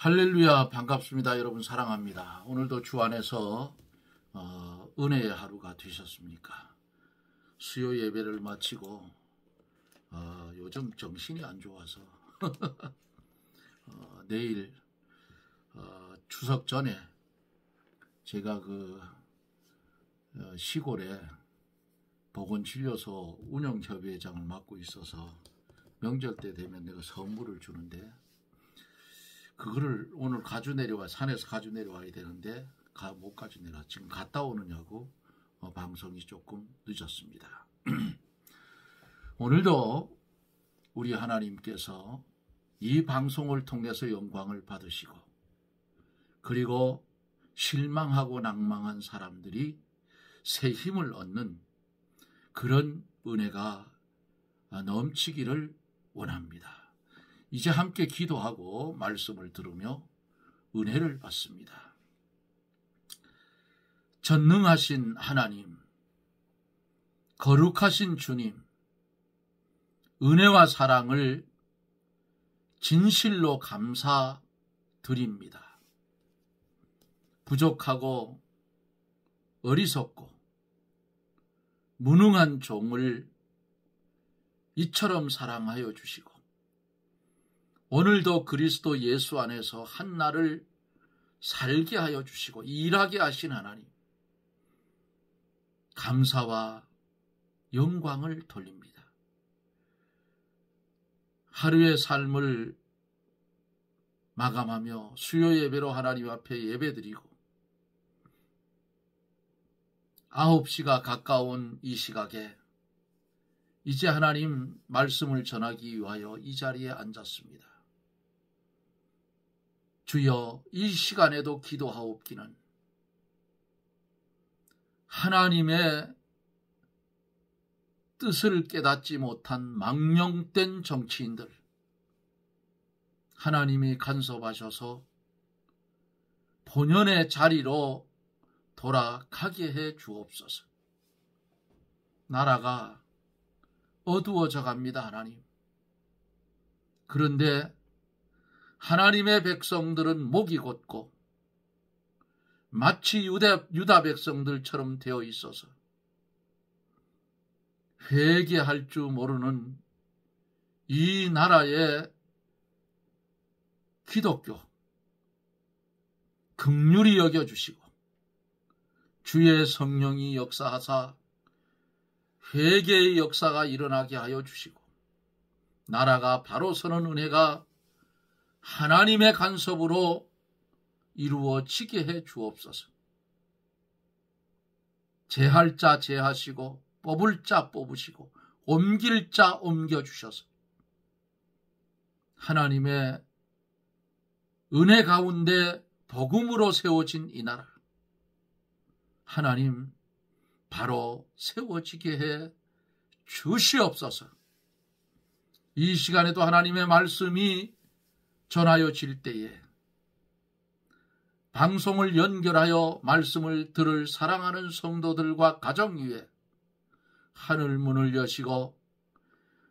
할렐루야, 반갑습니다. 여러분 사랑합니다. 오늘도 주 안에서 은혜의 하루가 되셨습니까? 수요 예배를 마치고 요즘 정신이 안 좋아서 내일 추석 전에 제가 시골에 보건진료소 운영협의회장을 맡고 있어서 명절 때 되면 내가 선물을 주는데 그거를 오늘 산에서 가져 내려와야 되는데 못 가져 내려. 지금 갔다 오느냐고 방송이 조금 늦었습니다. 오늘도 우리 하나님께서 이 방송을 통해서 영광을 받으시고, 그리고 실망하고 낭망한 사람들이 새 힘을 얻는 그런 은혜가 넘치기를 원합니다. 이제 함께 기도하고 말씀을 들으며 은혜를 받습니다. 전능하신 하나님, 거룩하신 주님, 은혜와 사랑을 진실로 감사드립니다. 부족하고 어리석고 무능한 종을 이처럼 사랑하여 주시고, 오늘도 그리스도 예수 안에서 한 날을 살게 하여 주시고 일하게 하신 하나님, 감사와 영광을 돌립니다. 하루의 삶을 마감하며 수요 예배로 하나님 앞에 예배드리고 9시가 가까운 이 시각에 이제 하나님 말씀을 전하기 위하여 이 자리에 앉았습니다. 주여, 이 시간에도 기도하옵기는 하나님의 뜻을 깨닫지 못한 망령된 정치인들, 하나님이 간섭하셔서 본연의 자리로 돌아가게 해 주옵소서. 나라가 어두워져 갑니다, 하나님. 그런데 하나님의 백성들은 목이 곧고 마치 유다 백성들처럼 되어 있어서 회개할 줄 모르는 이 나라의 기독교 긍휼히 여겨주시고 주의 성령이 역사하사 회개의 역사가 일어나게 하여 주시고 나라가 바로 서는 은혜가 하나님의 간섭으로 이루어지게 해 주옵소서. 제할 자 제하시고 뽑을 자 뽑으시고 옮길 자 옮겨주셔서 하나님의 은혜 가운데 복음으로 세워진 이 나라, 하나님 바로 세워지게 해 주시옵소서. 이 시간에도 하나님의 말씀이 전하여질 때에 방송을 연결하여 말씀을 들을 사랑하는 성도들과 가정 위에 하늘 문을 여시고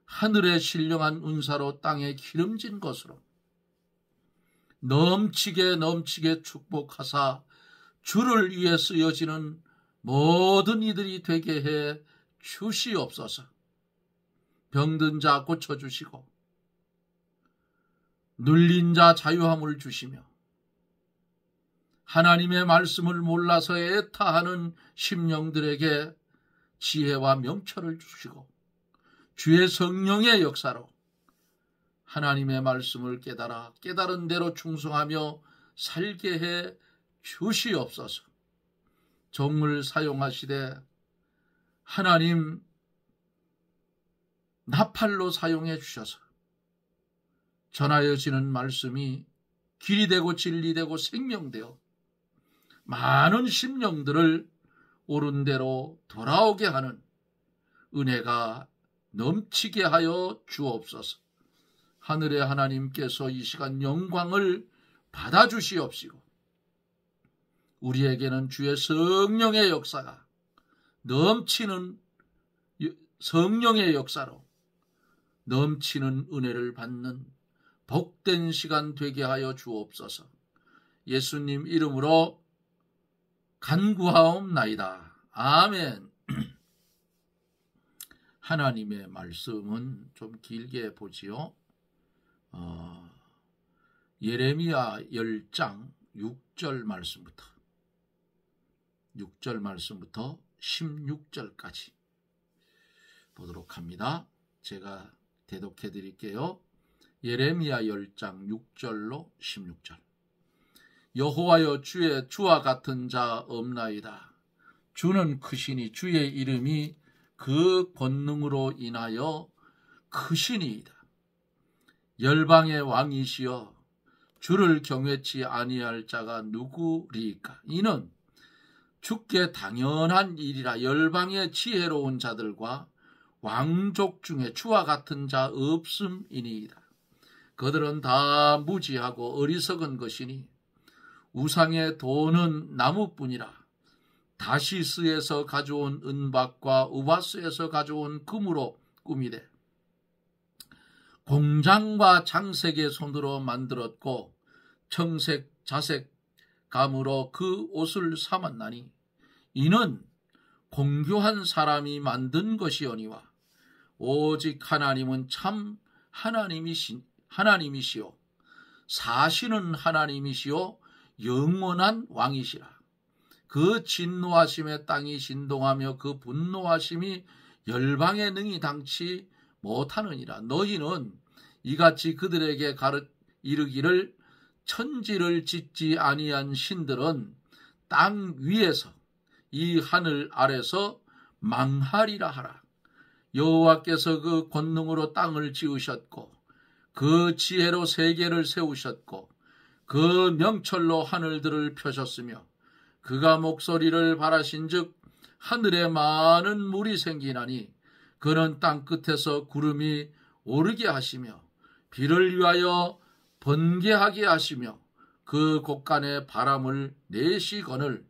하늘의 신령한 운사로 땅에 기름진 것으로 넘치게 축복하사 주를 위해 쓰여지는 모든 이들이 되게 해 주시옵소서. 병든 자 고쳐주시고 눌린 자 자유함을 주시며 하나님의 말씀을 몰라서 애타하는 심령들에게 지혜와 명철을 주시고 주의 성령의 역사로 하나님의 말씀을 깨달은 대로 충성하며 살게 해 주시옵소서. 종을 사용하시되 하나님 나팔로 사용해 주셔서 전하여지는 말씀이 길이 되고 진리 되고 생명되어 많은 심령들을 옳은 대로 돌아오게 하는 은혜가 넘치게 하여 주옵소서. 하늘의 하나님께서 이 시간 영광을 받아주시옵시고 우리에게는 주의 성령의 역사가 넘치는 성령의 역사로 넘치는 은혜를 받는 복된 시간 되게 하여 주옵소서. 예수님 이름으로 간구하옵나이다. 아멘. 하나님의 말씀은 좀 길게 보지요. 예레미야 10장 6절 말씀부터 16절까지 보도록 합니다. 제가 대독해 드릴게요. 예레미야 10장 6절로 16절. 여호와여, 주와 같은 자 없나이다. 주는 크시니 주의 이름이 그 권능으로 인하여 크시니이다. 열방의 왕이시여, 주를 경외치 아니할 자가 누구리이까? 이는 주께 당연한 일이라. 열방의 지혜로운 자들과 왕족 중에 주와 같은 자 없음이니이다. 그들은 다 무지하고 어리석은 것이니 우상의 돈은 나무뿐이라. 다시스에서 가져온 은박과 우바스에서 가져온 금으로 꾸미되 공장과 장색의 손으로 만들었고 청색 자색 감으로 그 옷을 삼았나니 이는 공교한 사람이 만든 것이오니와 오직 하나님은 참 하나님이시요 사시는 하나님이시요 영원한 왕이시라. 그 진노하심에 땅이 진동하며 그 분노하심이 열방의 능히 당치 못하느니라. 너희는 이같이 그들에게 이르기를 천지를 짓지 아니한 신들은 땅 위에서 이 하늘 아래서 망하리라 하라. 여호와께서 그 권능으로 땅을 지으셨고 그 지혜로 세계를 세우셨고 그 명철로 하늘들을 펴셨으며 그가 목소리를 바라신즉 하늘에 많은 물이 생기나니 그는 땅 끝에서 구름이 오르게 하시며 비를 위하여 번개하게 하시며 그 곳간에 바람을 내시거늘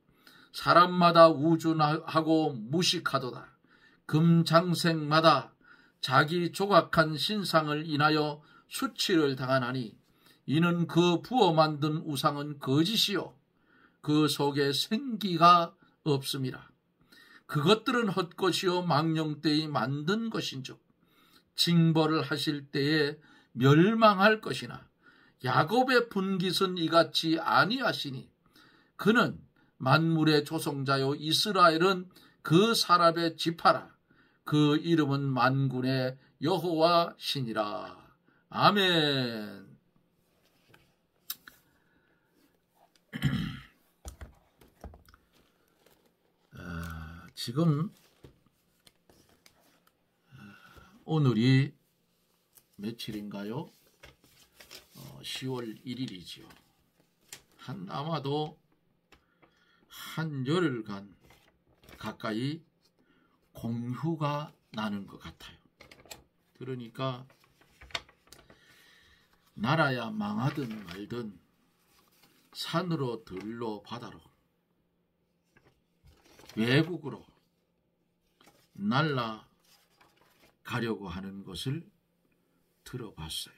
사람마다 우준하고 무식하도다. 금장색마다 자기 조각한 신상을 인하여 수치를 당하나니 이는 그 부어 만든 우상은 거짓이요 그 속에 생기가 없음이라. 그것들은 헛것이요 망령되이 만든 것인즉 징벌을 하실 때에 멸망할 것이나 야곱의 분깃은 이같이 아니하시니 그는 만물의 조성자요 이스라엘은 그 사람의 지파라. 그 이름은 만군의 여호와 신이라. 아멘. 지금 오늘이 며칠인가요? 10월 1일이지요. 아마도 한 열흘간 가까이 공휴가 나는 것 같아요. 그러니까 나라야 망하든 말든 산으로 들로 바다로 외국으로 날아가려고 하는 것을 들어봤어요.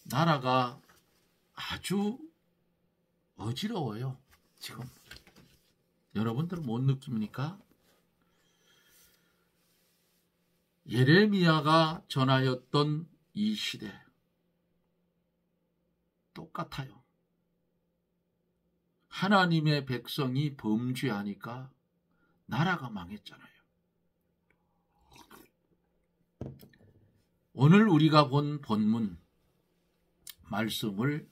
나라가 아주 어지러워요. 지금 여러분들 못 느낍니까? 예레미야가 전하였던 이 시대 똑같아요. 하나님의 백성이 범죄하니까 나라가 망했잖아요. 오늘 우리가 본 본문 말씀을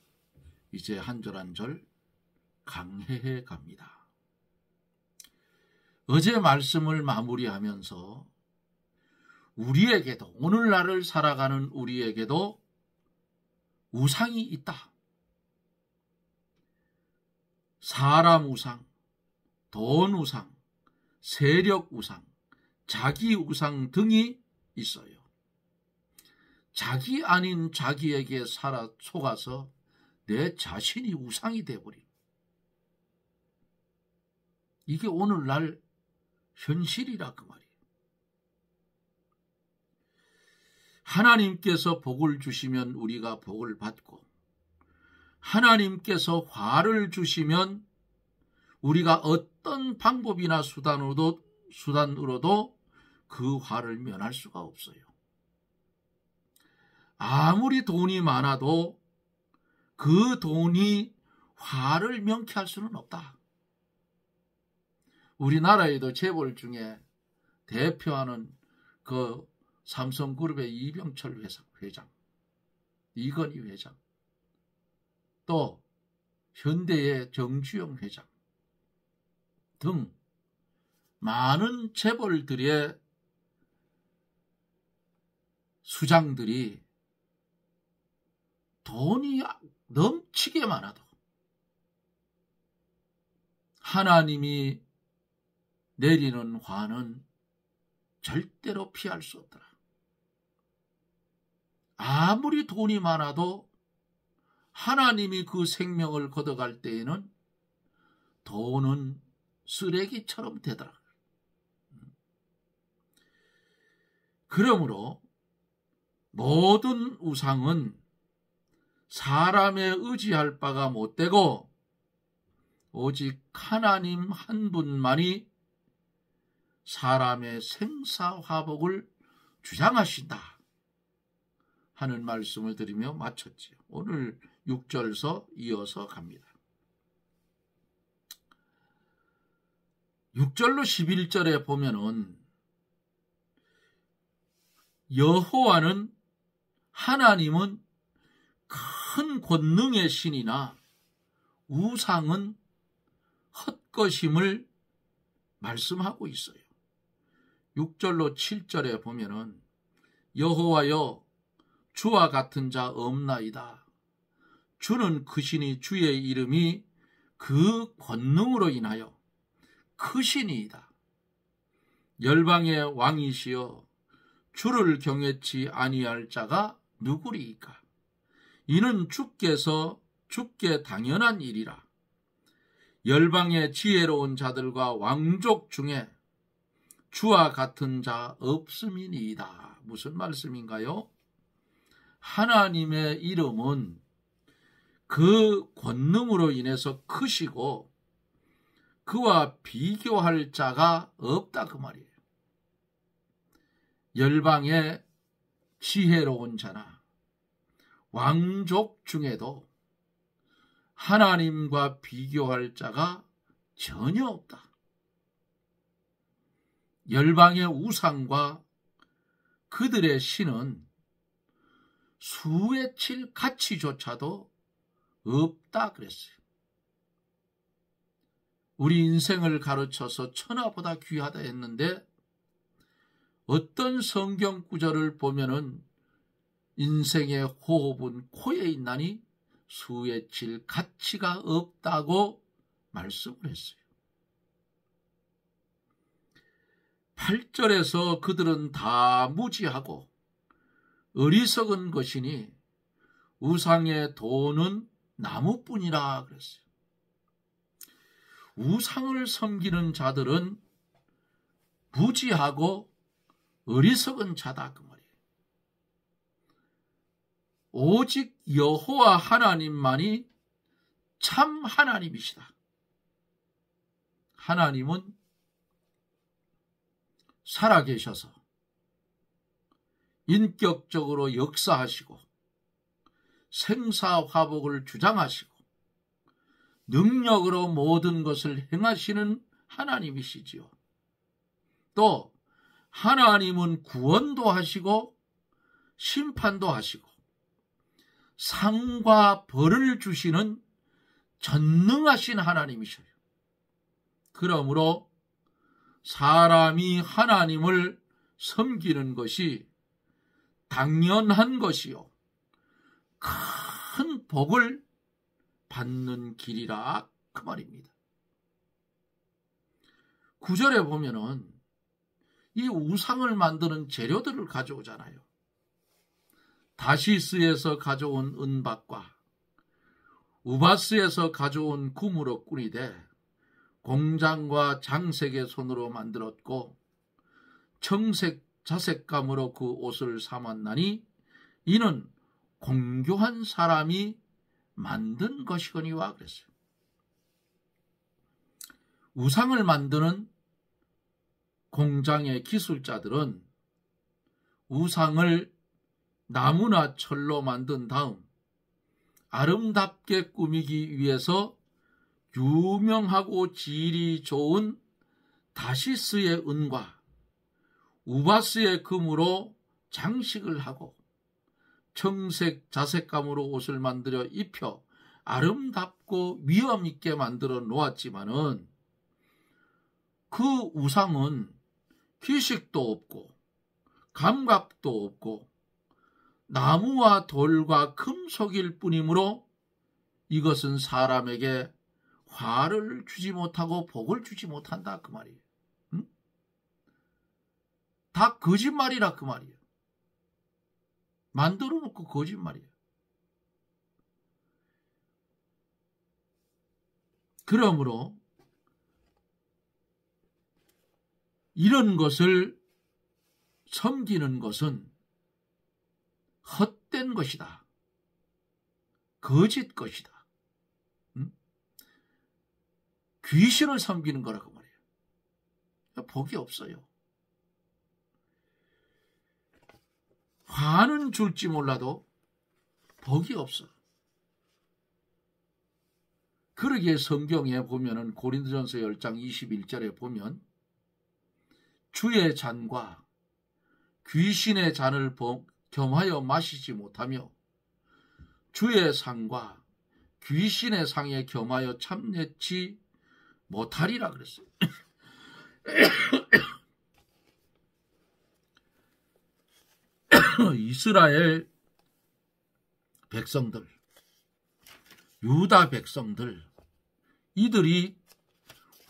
이제 한 절 한 절 강해해 갑니다. 어제 말씀을 마무리하면서 우리에게도 오늘날을 살아가는 우리에게도 우상이 있다. 사람 우상, 돈 우상, 세력 우상, 자기 우상 등이 있어요. 자기 아닌 자기에게 속아서 내 자신이 우상이 되어버린. 이게 오늘날 현실이라 그 말이에요. 하나님께서 복을 주시면 우리가 복을 받고 하나님께서 화를 주시면 우리가 어떤 방법이나 수단으로도 그 화를 면할 수가 없어요. 아무리 돈이 많아도 그 돈이 화를 명쾌할 수는 없다. 우리나라에도 재벌 중에 대표하는 그 삼성그룹의 이병철 회장, 이건희 회장, 또 현대의 정주영 회장 등 많은 재벌들의 수장들이 돈이 넘치게 많아도 하나님이 내리는 화는 절대로 피할 수 없더라. 아무리 돈이 많아도 하나님이 그 생명을 걷어갈 때에는 돈은 쓰레기처럼 되더라. 그러므로 모든 우상은 사람에 의지할 바가 못되고 오직 하나님 한 분만이 사람의 생사화복을 주장하신다 하는 말씀을 드리며 마쳤지요. 오늘 6절서 이어서 갑니다. 6절로 11절에 보면은 여호와는 하나님은 큰 권능의 신이나 우상은 헛것임을 말씀하고 있어요. 6절로 7절에 보면은 여호와여 주와 같은 자 없나이다. 주는 크시니 주의 이름이 그 권능으로 인하여 크시니이다. 열방의 왕이시여 주를 경외치 아니할 자가 누구리이까? 이는 주께서 주께 당연한 일이라. 열방의 지혜로운 자들과 왕족 중에 주와 같은 자 없음이니이다. 무슨 말씀인가요? 하나님의 이름은 그 권능으로 인해서 크시고 그와 비교할 자가 없다 그 말이에요. 열방의 지혜로운 자나 왕족 중에도 하나님과 비교할 자가 전혀 없다. 열방의 우상과 그들의 신은 수에 칠 가치조차도 없다 그랬어요. 우리 인생을 가르쳐서 천하보다 귀하다 했는데 어떤 성경 구절을 보면은 인생의 호흡은 코에 있나니 수에 칠 가치가 없다고 말씀을 했어요. 8절에서 그들은 다 무지하고 어리석은 것이니 우상의 도는 나무뿐이라 그랬어요. 우상을 섬기는 자들은 무지하고 어리석은 자다 그 말이에요. 오직 여호와 하나님만이 참 하나님이시다. 하나님은 살아계셔서 인격적으로 역사하시고 생사화복을 주장하시고 능력으로 모든 것을 행하시는 하나님이시지요. 또 하나님은 구원도 하시고 심판도 하시고 상과 벌을 주시는 전능하신 하나님이셔요. 그러므로 사람이 하나님을 섬기는 것이 당연한 것이요 큰 복을 받는 길이라 그 말입니다. 9절에 보면은 이 우상을 만드는 재료들을 가져오잖아요. 다시스에서 가져온 은박과 우바스에서 가져온 금으로 꾸리되 공장과 장색의 손으로 만들었고 청색 자색감으로 그 옷을 삼았나니 이는 공교한 사람이 만든 것이거니와 그랬어요. 우상을 만드는 공장의 기술자들은 우상을 나무나 철로 만든 다음 아름답게 꾸미기 위해서 유명하고 질이 좋은 다시스의 은과 우바스의 금으로 장식을 하고 청색 자색감으로 옷을 만들어 입혀 아름답고 위엄있게 만들어 놓았지만은 그 우상은 기식도 없고 감각도 없고 나무와 돌과 금속일 뿐이므로 이것은 사람에게 화를 주지 못하고 복을 주지 못한다 그 말이에요. 응? 다 거짓말이라 그 말이에요. 만들어 놓고 거짓말이에요. 그러므로 이런 것을 섬기는 것은 헛된 것이다. 거짓 것이다. 응? 귀신을 섬기는 거라고 말이에요. 복이 없어요. 화는 줄지 몰라도 복이 없어. 그러기에 성경에 보면은 고린도전서 10장 21절에 보면 주의 잔과 귀신의 잔을 겸하여 마시지 못하며 주의 상과 귀신의 상에 겸하여 참여치 못하리라 그랬어요. 이스라엘 백성들, 유다 백성들, 이들이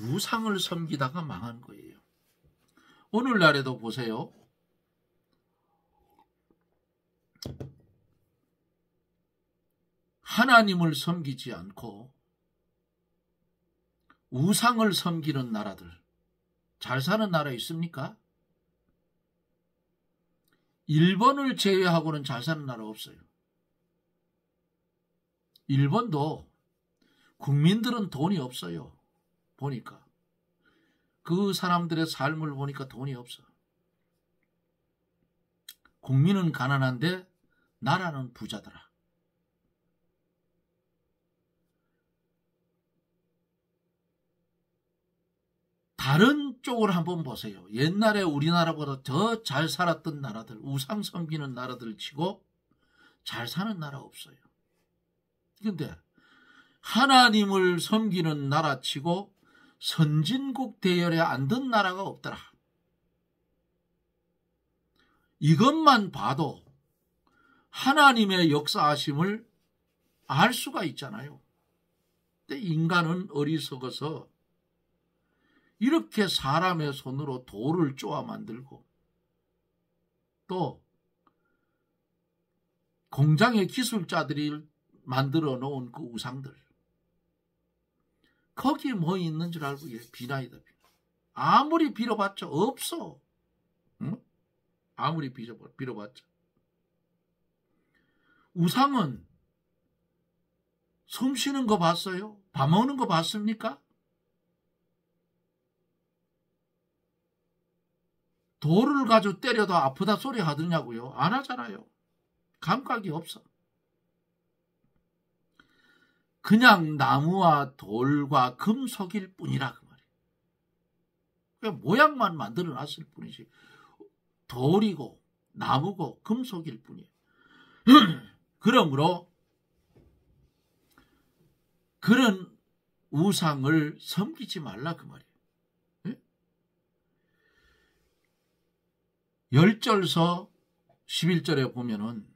우상을 섬기다가 망한 거예요. 오늘날에도 보세요. 하나님을 섬기지 않고 우상을 섬기는 나라들, 잘 사는 나라 있습니까? 일본을 제외하고는 잘 사는 나라 없어요. 일본도 국민들은 돈이 없어요. 보니까. 그 사람들의 삶을 보니까 돈이 없어. 국민은 가난한데 나라는 부자더라. 다른 쪽을 한번 보세요. 옛날에 우리나라보다 더 잘 살았던 나라들, 우상 섬기는 나라들 치고 잘 사는 나라 없어요. 그런데 하나님을 섬기는 나라 치고 선진국 대열에 안 든 나라가 없더라. 이것만 봐도 하나님의 역사하심을 알 수가 있잖아요. 근데 인간은 어리석어서 이렇게 사람의 손으로 돌을 쪼아 만들고 또 공장의 기술자들이 만들어 놓은 그 우상들, 거기에 뭐 있는 줄 알고 비나이다. 아무리 빌어봤자 없어. 응? 아무리 빌어봤자. 우상은 숨 쉬는 거 봤어요? 밥 먹는 거 봤습니까? 돌을 가지고 때려도 아프다 소리 하더냐고요? 안 하잖아요. 감각이 없어. 그냥 나무와 돌과 금속일 뿐이라 그 말이에요. 그냥 모양만 만들어 놨을 뿐이지 돌이고 나무고 금속일 뿐이에요. 그러므로 그런 우상을 섬기지 말라 그 말이에요. 열절서 11절에 보면은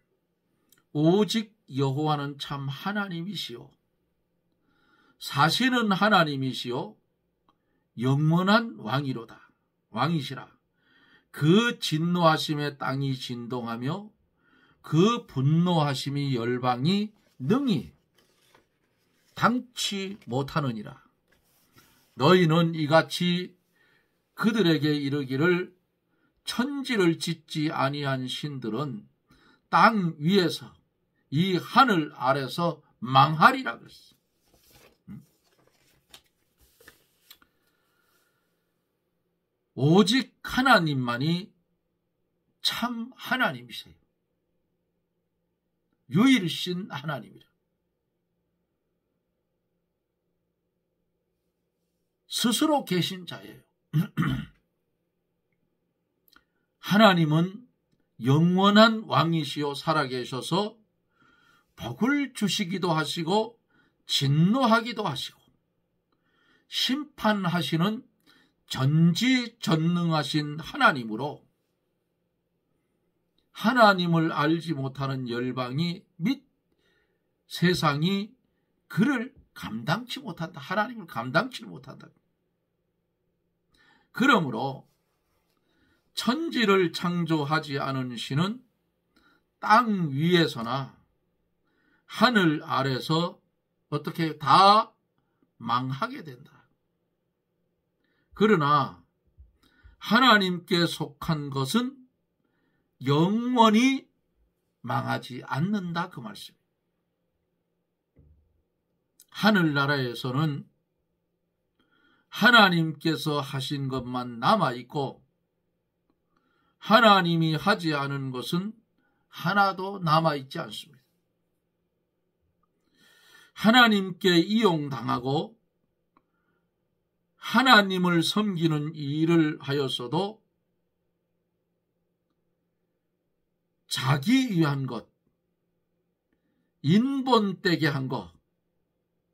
오직 여호와는 참 하나님이시오. 사실은 하나님이시오. 영원한 왕이시라. 그 진노하심에 땅이 진동하며 그 분노하심이 열방이 능히 당치 못하느니라. 너희는 이같이 그들에게 이르기를 천지를 짓지 아니한 신들은 땅 위에서 이 하늘 아래서 망하리라 그랬어. 오직 하나님만이 참 하나님이세요. 유일신 하나님이라. 스스로 계신 자예요. 하나님은 영원한 왕이시요 살아계셔서 복을 주시기도 하시고 진노하기도 하시고 심판하시는 전지전능하신 하나님으로 하나님을 알지 못하는 열방이 및 세상이 그를 감당치 못한다. 하나님을 감당치 못한다. 그러므로 천지를 창조하지 않은 신은 땅 위에서나 하늘 아래서 어떻게 다 망하게 된다. 그러나 하나님께 속한 것은 영원히 망하지 않는다 그 말씀. 하늘나라에서는 하나님께서 하신 것만 남아있고 하나님이 하지 않은 것은 하나도 남아있지 않습니다. 하나님께 이용당하고 하나님을 섬기는 일을 하였어도 자기 위한 것, 인본되게 한 것,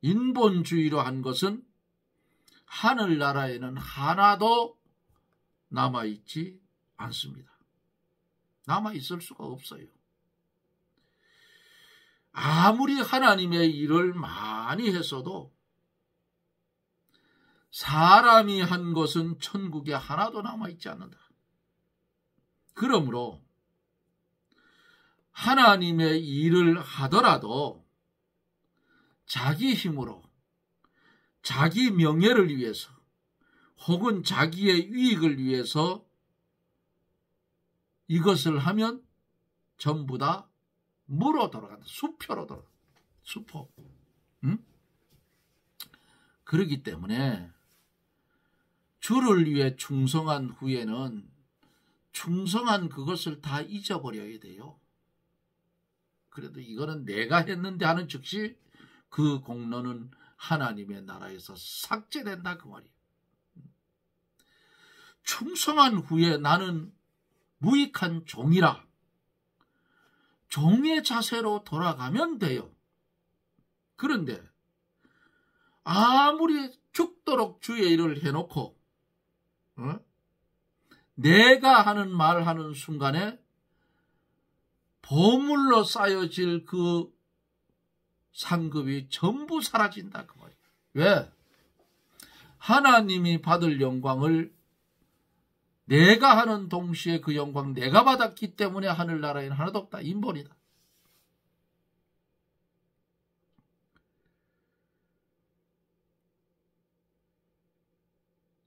인본주의로 한 것은 하늘나라에는 하나도 남아있지 않습니다. 남아있을 수가 없어요. 아무리 하나님의 일을 많이 했어도 사람이 한 것은 천국에 하나도 남아있지 않는다. 그러므로 하나님의 일을 하더라도 자기 힘으로 자기 명예를 위해서 혹은 자기의 이익을 위해서 이것을 하면 전부 다 무로 돌아간다. 수표로 돌아간다. 수포. 응? 그렇기 때문에 주를 위해 충성한 후에는 충성한 그것을 다 잊어버려야 돼요. 그래도 이거는 내가 했는데 하는 즉시 그 공로는 하나님의 나라에서 삭제된다 그 말이에요. 충성한 후에 나는 무익한 종이라 종의 자세로 돌아가면 돼요. 그런데 아무리 죽도록 주의 일을 해놓고 내가 하는 말하는 순간에 보물로 쌓여질 그 상급이 전부 사라진다 그 말이에요. 왜? 하나님이 받을 영광을 내가 하는 동시에 그 영광 내가 받았기 때문에 하늘나라에는 하나도 없다. 인본이다.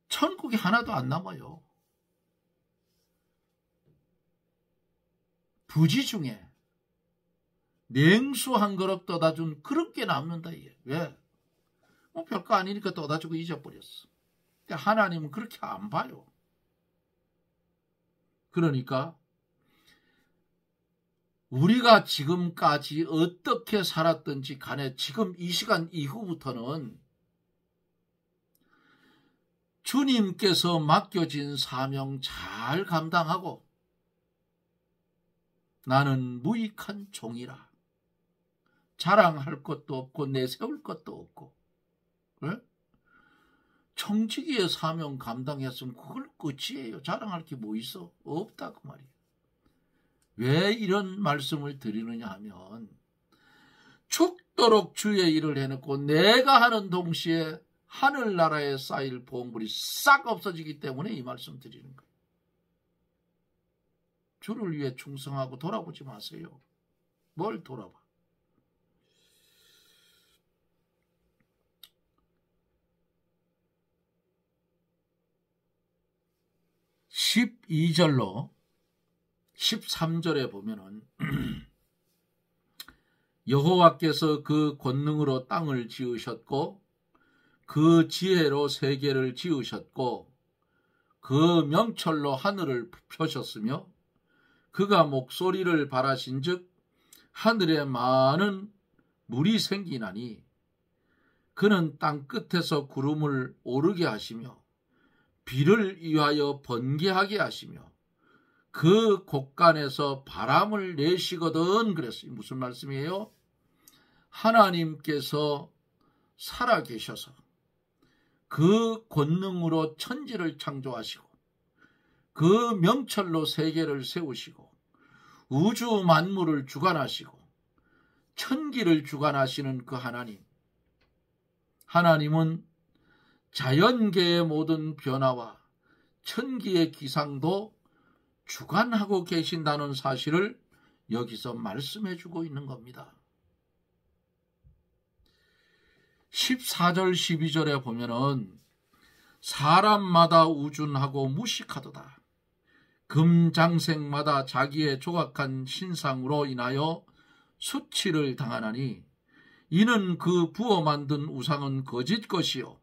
천국이 하나도 안 남아요. 부지 중에 냉수 한 그릇 떠다 준 그런 게 남는다. 이게. 왜? 뭐 별거 아니니까 떠다 주고 잊어버렸어. 근데 하나님은 그렇게 안 봐요. 그러니까 우리가 지금까지 어떻게 살았든지 간에 지금 이 시간 이후부터는 주님께서 맡겨진 사명 잘 감당하고 나는 무익한 종이라 자랑할 것도 없고 내세울 것도 없고 네? 청지기의 사명 감당했으면 그걸 끝이에요. 자랑할 게 뭐 있어? 없다 그 말이에요. 왜 이런 말씀을 드리느냐 하면 죽도록 주의 일을 해놓고 내가 하는 동시에 하늘나라에 쌓일 보물이 싹 없어지기 때문에 이 말씀 드리는 거예요. 주를 위해 충성하고 돌아보지 마세요. 뭘 돌아봐. 12절로 13절에 보면은 여호와께서 그 권능으로 땅을 지으셨고 그 지혜로 세계를 지으셨고 그 명철로 하늘을 펴셨으며 그가 목소리를 발하신즉 하늘에 많은 물이 생기나니 그는 땅 끝에서 구름을 오르게 하시며 비를 위하여 번개하게 하시며 그 곳간에서 바람을 내시거든. 그랬어요. 무슨 말씀이에요? 하나님께서 살아계셔서 그 권능으로 천지를 창조하시고 그 명철로 세계를 세우시고 우주 만물을 주관하시고 천기를 주관하시는 그 하나님은 자연계의 모든 변화와 천기의 기상도 주관하고 계신다는 사실을 여기서 말씀해 주고 있는 겁니다. 14절 12절에 보면은 사람마다 우준하고 무식하도다. 금장색마다 자기의 조각한 신상으로 인하여 수치를 당하나니 이는 그 부어 만든 우상은 거짓 것이요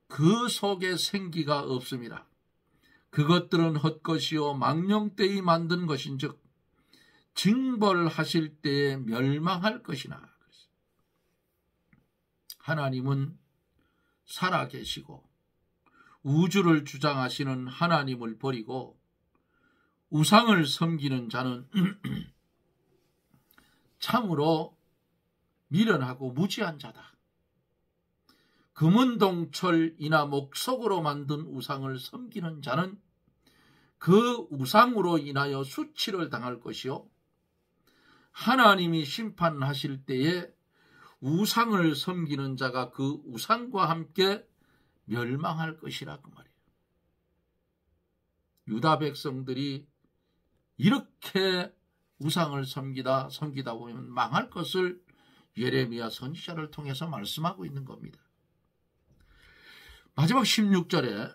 그 속에 생기가 없음이라. 그것들은 헛것이요 망령되이 만든 것인즉 징벌하실 때에 멸망할 것이나. 하나님은 살아계시고 우주를 주장하시는 하나님을 버리고 우상을 섬기는 자는 참으로 미련하고 무지한 자다. 금은동철이나 목석으로 만든 우상을 섬기는 자는 그 우상으로 인하여 수치를 당할 것이요 하나님이 심판하실 때에 우상을 섬기는 자가 그 우상과 함께 멸망할 것이라 그 말이에요. 유다 백성들이 이렇게 우상을 섬기다 보면 망할 것을 예레미야 선지자를 통해서 말씀하고 있는 겁니다. 마지막 16절에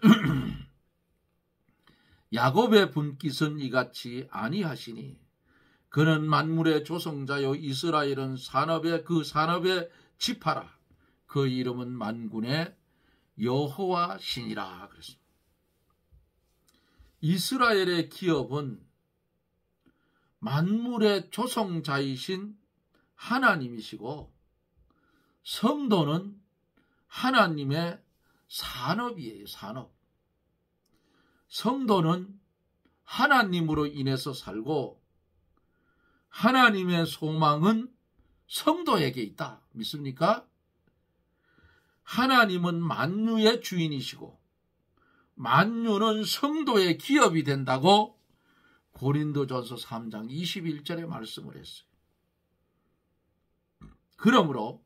야곱의 분깃은 이같이 아니하시니 그는 만물의 조성자요 이스라엘은 산업의 지파라. 그 이름은 만군의 여호와 신이라 그랬습니다. 이스라엘의 기업은 만물의 조성자이신 하나님이시고 성도는 하나님의 산업이에요. 산업. 성도는 하나님으로 인해서 살고 하나님의 소망은 성도에게 있다. 믿습니까? 하나님은 만유의 주인이시고 만유는 성도의 기업이 된다고 고린도전서 3장 21절에 말씀을 했어요. 그러므로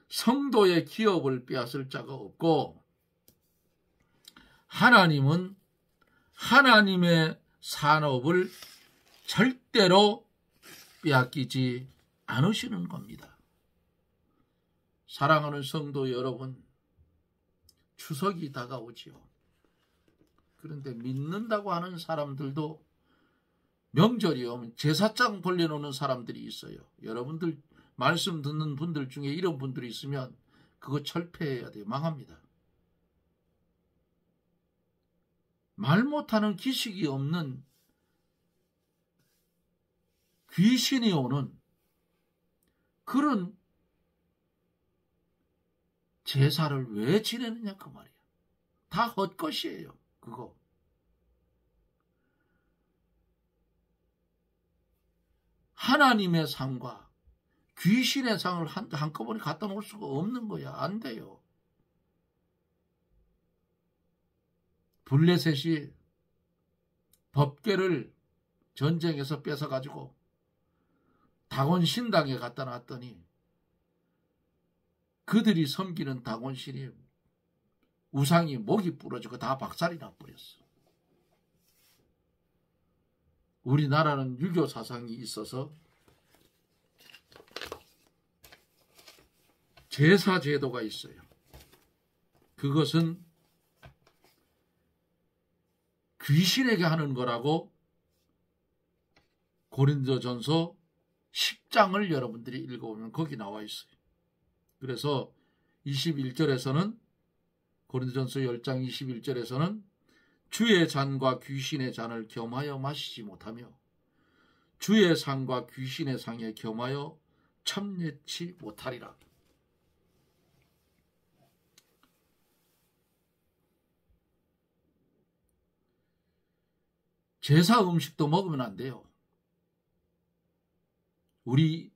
성도의 기업을 빼앗을 자가 없고 하나님은 하나님의 산업을 절대로 빼앗기지 않으시는 겁니다. 사랑하는 성도 여러분, 추석이 다가오지요. 그런데 믿는다고 하는 사람들도 명절이 오면 제사장 벌려놓는 사람들이 있어요. 여러분들 말씀 듣는 분들 중에 이런 분들이 있으면 그거 철폐해야 돼요. 망합니다. 말 못하는 기식이 없는 귀신이 오는 그런 제사를 왜 지내느냐 그 말이에요. 다 헛것이에요. 그거. 하나님의 상과 귀신의 상을 한꺼번에 갖다 놓을 수가 없는 거야. 안 돼요. 블레셋이 법궤를 전쟁에서 뺏어가지고 다곤 신당에 갖다 놨더니 그들이 섬기는 다곤 신이 우상이 목이 부러지고 다 박살이 나버렸어. 우리나라는 유교 사상이 있어서 제사 제도가 있어요. 그것은 귀신에게 하는 거라고 고린도전서 10장을 여러분들이 읽어보면 거기 나와 있어요. 그래서 21절에서는 고린도전서 10장 21절에서는 주의 잔과 귀신의 잔을 겸하여 마시지 못하며 주의 상과 귀신의 상에 겸하여 참여치 못하리라. 제사 음식도 먹으면 안 돼요. 우리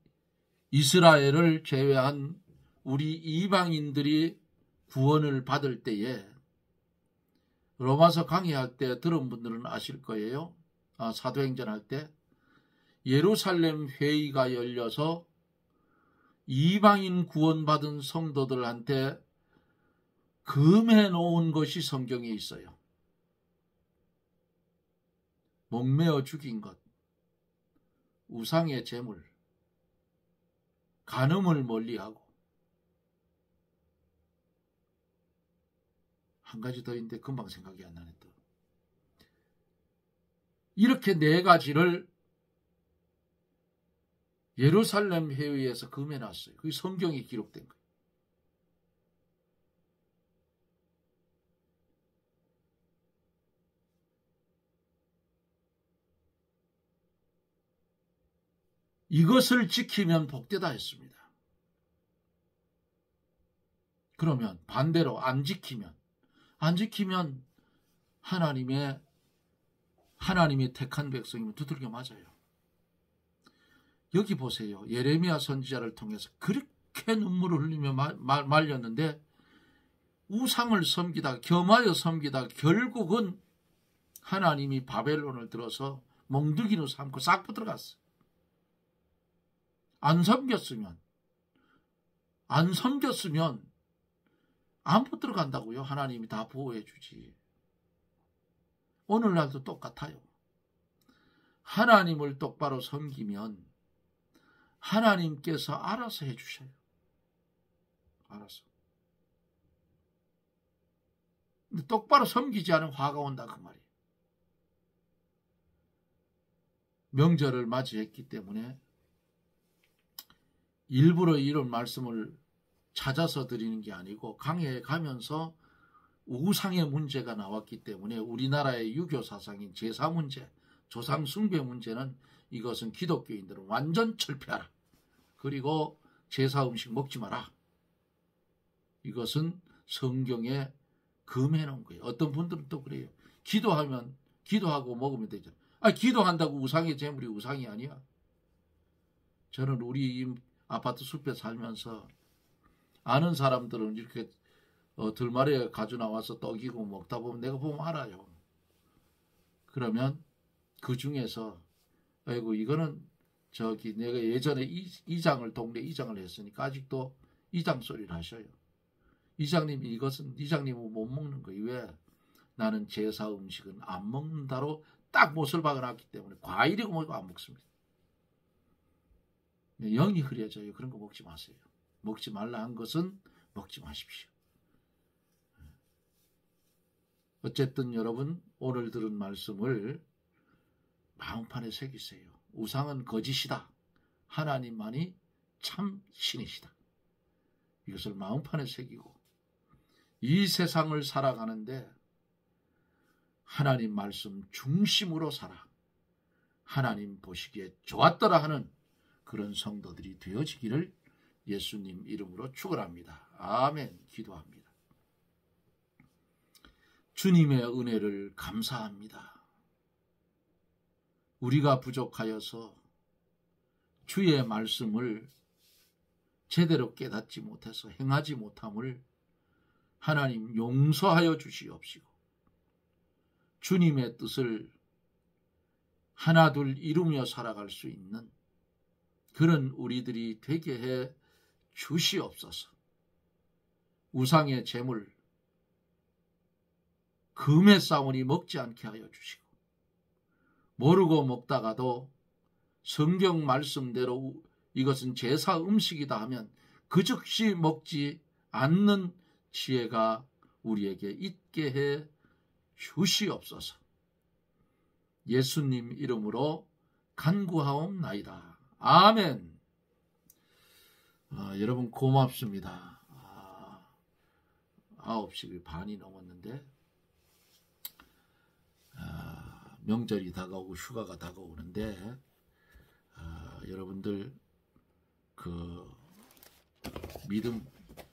이스라엘을 제외한 우리 이방인들이 구원을 받을 때에 로마서 강의할 때 들은 분들은 아실 거예요. 사도행전 할 때 예루살렘 회의가 열려서 이방인 구원받은 성도들한테 금해 놓은 것이 성경에 있어요. 목매어 죽인 것, 우상의 제물, 간음을 멀리하고 한 가지 더 있는데 금방 생각이 안 나네 또. 이렇게 네 가지를 예루살렘 회의에서 금해놨어요. 그게 성경에 기록된 거예요. 이것을 지키면 복되다 했습니다. 그러면 반대로 안 지키면 하나님의 택한 백성이면 두들겨 맞아요. 여기 보세요. 예레미야 선지자를 통해서 그렇게 눈물을 흘리며 말렸는데 우상을 섬기다 겸하여 섬기다 결국은 하나님이 바벨론을 들어서 멍들기로 삼고 싹 붙들어갔어요. 안 섬겼으면 안 붙들어간다고요. 하나님이 다 보호해 주지. 오늘날도 똑같아요. 하나님을 똑바로 섬기면 하나님께서 알아서 해주셔요. 알아서. 근데 똑바로 섬기지 않으면 화가 온다 그 말이에요. 명절을 맞이했기 때문에 일부러 이런 말씀을 찾아서 드리는 게 아니고 강해에 가면서 우상의 문제가 나왔기 때문에 우리나라의 유교 사상인 제사 문제, 조상 숭배 문제는 이것은 기독교인들은 완전 철폐하라. 그리고 제사 음식 먹지 마라. 이것은 성경에 금해놓은 거예요. 어떤 분들은 또 그래요. 기도하고 먹으면 되죠. 기도한다고 우상의 제물이 우상이 아니야. 저는 우리 아파트 숲에 살면서 아는 사람들은 이렇게 들말에 가져 나와서 떡이고 먹다 보면 내가 보면 알아요. 그러면 그 중에서 아이고 이거는 내가 예전에 이장을 동네 이장을 했으니까 아직도 이장 소리를 하셔요. 이장님은 못 먹는 거예요. 왜? 나는 제사 음식은 안 먹는다로 딱 못을 박아놨기 때문에 과일이고 뭐고 안 먹습니다. 영이 흐려져요. 그런 거 먹지 마세요. 먹지 말라 한 것은 먹지 마십시오. 어쨌든 여러분 오늘 들은 말씀을 마음판에 새기세요. 우상은 거짓이다. 하나님만이 참 신이시다. 이것을 마음판에 새기고 이 세상을 살아가는데 하나님 말씀 중심으로 살아. 하나님 보시기에 좋았더라 하는 그런 성도들이 되어지기를 예수님 이름으로 축원합니다. 아멘. 기도합니다. 주님의 은혜를 감사합니다. 우리가 부족하여서 주의 말씀을 제대로 깨닫지 못해서 행하지 못함을 하나님 용서하여 주시옵시고 주님의 뜻을 하나둘 이루며 살아갈 수 있는 그런 우리들이 되게 해 주시옵소서. 우상의 제물 금의 싸우니 먹지 않게 하여 주시고 모르고 먹다가도 성경 말씀대로 이것은 제사 음식이다 하면 그 즉시 먹지 않는 지혜가 우리에게 있게 해 주시옵소서. 예수님 이름으로 간구하옵나이다. 아멘. 여러분 고맙습니다. 9시 반이 넘었는데 명절이 다가오고 휴가가 다가오는데 여러분들 그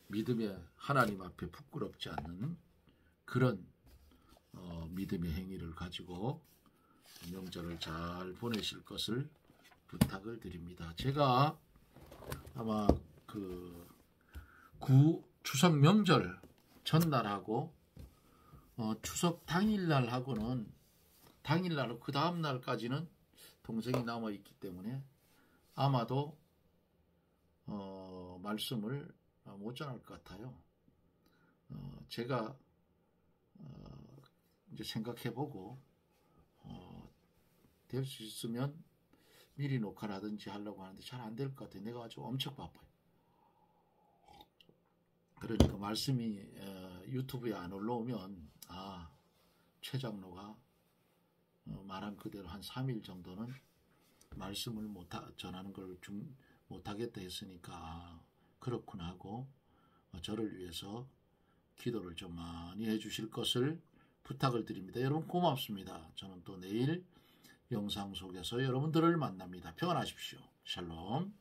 믿음의 하나님 앞에 부끄럽지 않는 그런 믿음의 행위를 가지고 명절을 잘 보내실 것을 부탁을 드립니다. 제가 아마 그 추석 명절 전날하고 추석 당일날하고는 당일날 그 다음날까지는 동생이 남아있기 때문에 아마도 말씀을 못 전할 것 같아요. 제가 이제 생각해보고 될 수 있으면 미리 녹화를 하든지 하려고 하는데 잘 안 될 것 같아요. 내가 아주 엄청 바빠요. 그러니까 말씀이 유튜브에 안 올라오면 최 장로가 말한 그대로 한 3일 정도는 말씀을 전하는 걸 못하겠다 했으니까 그렇구나 하고 저를 위해서 기도를 좀 많이 해주실 것을 부탁을 드립니다. 여러분 고맙습니다. 저는 또 내일 영상 속에서 여러분들을 만납니다. 평안하십시오. 샬롬.